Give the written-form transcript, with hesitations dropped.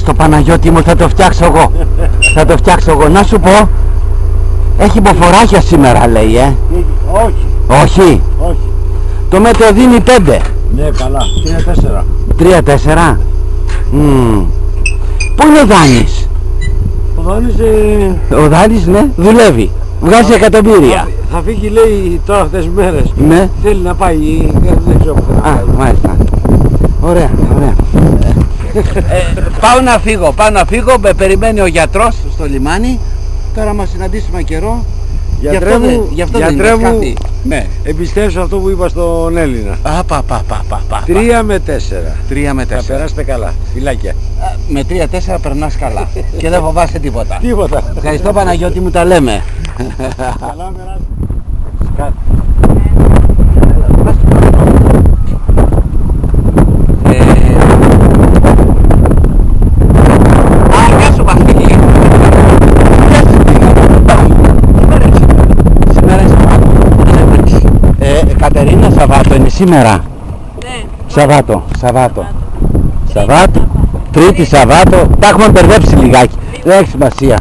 Στο Παναγιώτη μου, θα το φτιάξω εγώ. Θα το φτιάξω εγώ. Να σου πω, έχει υποφοράκια σήμερα λέει, Όχι. Όχι. Όχι. Το μέτρο δίνει 5. Ναι, καλά. 3-4. Πού είναι ο Δάνης? Ο Δάνης Ο Δάνης, ναι, δουλεύει. Βγάζει εκατομμύρια. θα φύγει λέει τώρα αυτές τις μέρες. Ναι. Θέλει να πάει, δεν ξέρω που θα Α, πάει. μάλιστα. Ωραία, ωραία. Πάω να φύγω, με περιμένει ο γιατρός στο λιμάνι. Τώρα μας συναντήσουμε καιρό. Γι' αυτό δεν είναι κάτι. Ναι. Εμπιστεύσου αυτό που είπα στον Έλληνα. 3 με 4. 3 με 4. Θα περάσετε καλά. Φιλάκια. Με 3-4 περνάς καλά. Και δεν φοβάσαι τίποτα. Τίποτα. Ευχαριστώ Παναγιώτη μου, τα λέμε. Καλά περάσετε. Γεια σου Βασίλη. Σήμερα είναι Σαββάτο. Κατερίνα, Σαββάτο είναι σήμερα. Ναι. Σαββάτο. Τρίτη Σαββάτο. Τα έχουμε μπερδέψει λιγάκι. Δεν έχει σημασία.